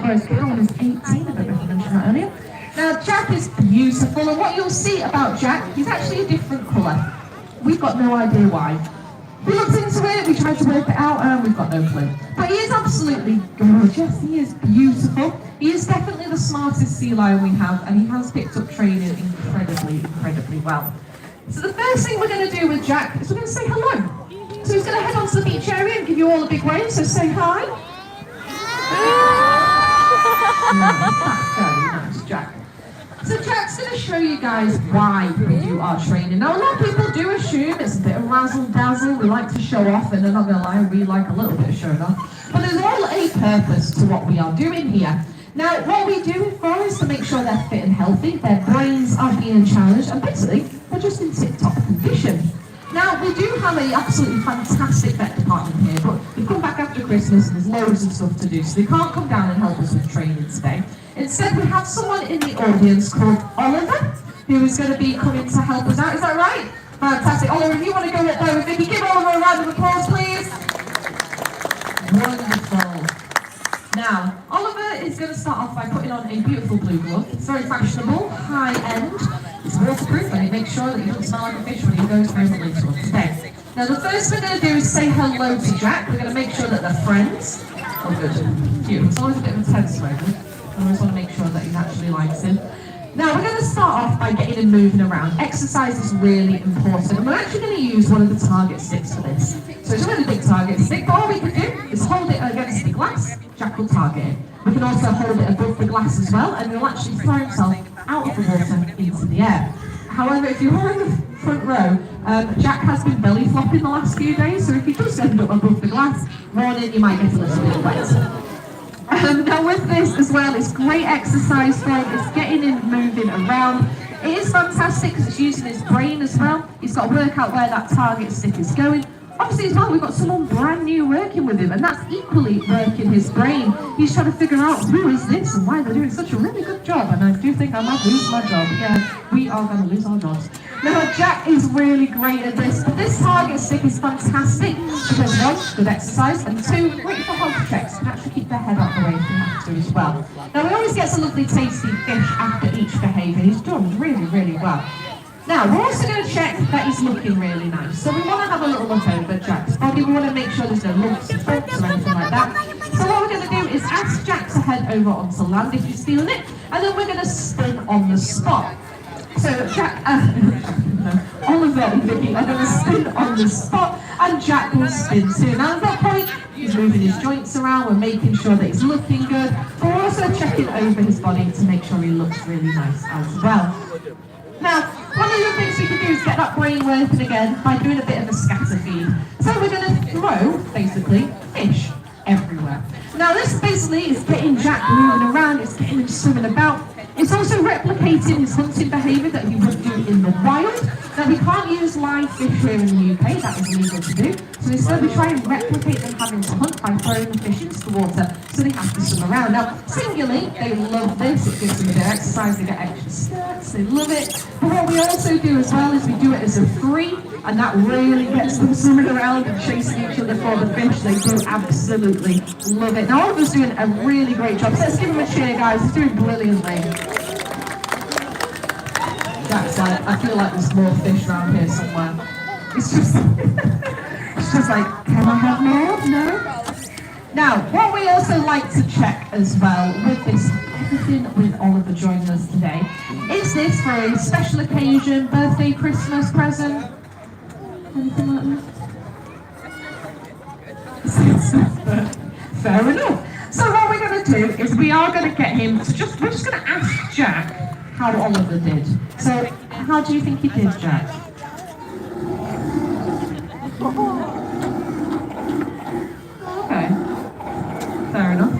whereas Callum is 18, I don't know if I mentioned that earlier. Now, Jack is beautiful, and what you'll see about Jack, he's actually a different colour. We've got no idea why. We looked into it, we tried to work it out, and we've got no clue. But he is absolutely gorgeous, he is beautiful. He is definitely the smartest sea lion we have, and he has picked up training incredibly well. So the first thing we're going to do with Jack is we're going to say hello. So he's going to head onto the beach area and give you all a big wave, so say hi. That's very nice, Jack. So Jack's going to show you guys why we do our training. Now, a lot of people do assume it's a bit of razzle-dazzle. We like to show off, and I'm not going to lie, we like a little bit of showing off. But there's all a purpose to what we are doing here. Now, what we do it for is to make sure they're fit and healthy, their brains are being challenged, and basically, they're just in tip-top condition. Now, we do have an absolutely fantastic vet department here, but we've come back after Christmas and there's loads of stuff to do, so they can't come down and help us with training today. Instead, we have someone in the audience called Oliver, who is going to be coming to help us out. Is that right? Fantastic. Oliver, if you want to go up there with Vicky, give Oliver a round of applause, please. Wonderful. Now, Oliver is going to start off by putting on a beautiful blue glove. It's very fashionable, high-end. It's waterproof, and it makes sure that he doesn't smell like a fish when he goes presently to us today. Now, the first thing we're going to do is say hello to Jack. We're going to make sure that they're friends. Oh, good. Cute. It's always a bit of a tense moment. I always want to make sure that he actually likes him. Now, we're going to start off by getting him moving around. Exercise is really important, and we're actually going to use one of the target sticks for this. So it's a really big target stick, but all we can do is hold it against the glass. Jack will target it. We can also hold it above the glass as well, and he'll actually throw himself out of the water into the air. However, if you're in the front row, Jack has been belly flopping the last few days, so if he does end up above the glass, warning, you might get a little bit wet. Now with this as well, it's great exercise for him, it's getting him moving around. It is fantastic because it's using his brain as well. He's got to work out where that target stick is going. Obviously as well, we've got someone brand new working with him, and that's equally working his brain. He's trying to figure out who is this and why they're doing such a really good job, and I do think I might lose my job. Yeah, we are going to lose our jobs. Now, Jack is really great at this, but this target stick is fantastic because one, good exercise, and two, great for health checks. You can actually keep their head out the way if you have to as well. Now, he always gets a lovely tasty fish after each behaviour. He's done really well. Now, we're also going to check that he's looking really nice. So we want to have a little look over Jack's body. We want to make sure there's no lumps and bumps or anything like that. So what we're going to do is ask Jack to head over onto land if he's feeling it, and then we're going to spin on the spot. So Jack, Oliver and Vicky are going to spin on the spot, and Jack will spin too. Now at that point, he's moving his joints around, we're making sure that he's looking good, but we're also checking over his body to make sure he looks really nice as well. Now, one of the things we can do is get that brain working again by doing a bit of a scatter feed. So we're going to throw, basically, fish everywhere. Now this basically is getting Jack moving around, it's getting him swimming about. It's also replicating his hunting behaviour that he would do in the wild. Now we can't use live fish here in the UK, that is illegal to do. So instead we try and replicate them having to hunt by throwing the fish into the water so they have to swim around. Now singularly, they love this, it gives them a bit of exercise, they get extra skirts, they love it. But what we also do as well is we do it as a free, and that really gets them swimming around and chasing each other for the fish. They do absolutely love it. Now Oliver's doing a really great job, so let's give him a cheer guys, he's doing brilliantly. Jack's like, I feel like there's more fish around here somewhere. It's just, it's just like, can I have more? No? Now, what we also like to check as well with this, everything with Oliver joining us today, is this for a special occasion, birthday, Christmas present? Anything like that? Fair enough. So what we're going to do is we are going to get him to we're just going to ask Jack how Oliver did. So, how do you think he did, Jack? Okay, fair enough.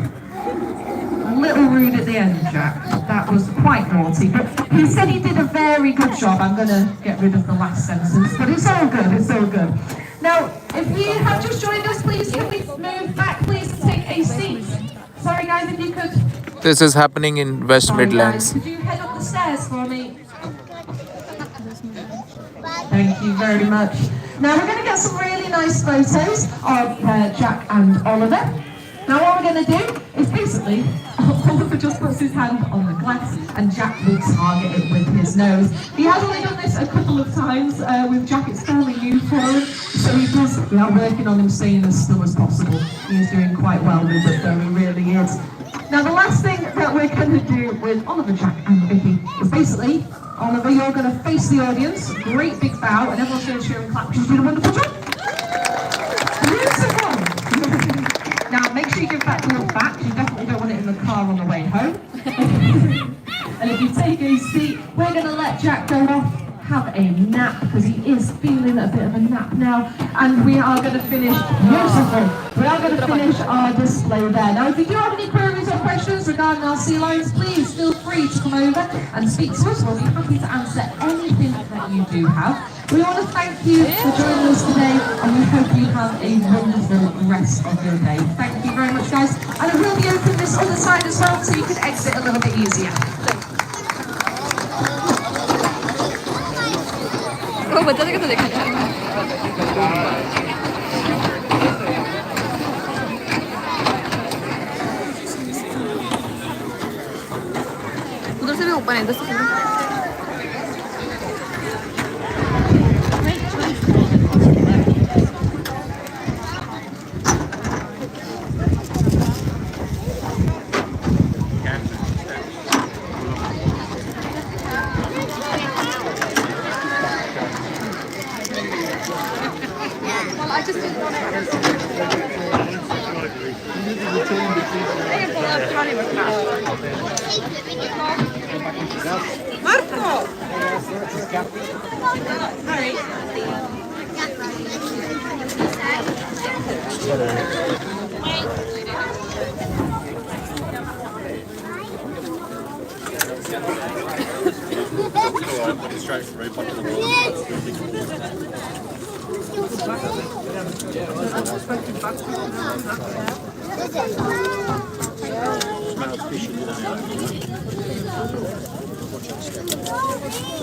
A little rude at the end, Jack. That was quite naughty, but he said he did a very good job. I'm going to get rid of the last sentence, but it's all good, it's all good. Now, if you have just joined us, please can we move back, please, and take a seat. Sorry guys, if you could... This is happening in West Midlands. Could you head up the stairs for me? Thank you very much. Now we're going to get some really nice photos of Jack and Oliver. Now what we're going to do is basically, just puts his hand on the glass and Jack will target it with his nose. He has only done this a couple of times with Jack. It's fairly new for him, so we are working on him staying as still as possible. He's doing quite well with it though, he really is. Now the last thing that we're going to do with Oliver, Jack and Vicky is basically, Oliver, you're going to face the audience, great big bow, and everyone's going to cheer and clap because you're doing a wonderful job. Beautiful! Now make sure you give that glove back, you definitely don't want it in the car on the way home. And if you take a seat, we're going to let Jack go off, have a nap, because he is feeling a bit of a nap now, and we are going to finish, beautiful, we are going to finish our display there. Now if you do have any queries or questions regarding our sea lions, please feel free to come over and speak to us. We'll be happy to answer anything that you do have. We want to thank you for joining us today, and we hope you have a wonderful rest of your day. Thank you very much, guys, and it will be open this other side as well, so you can exit a little bit easier. 뭐 짜증나서 내가 구들 쓰면 오빠는 엔더 쓰세요. I just didn't want it. Marco! Smells fishy, doesn't it?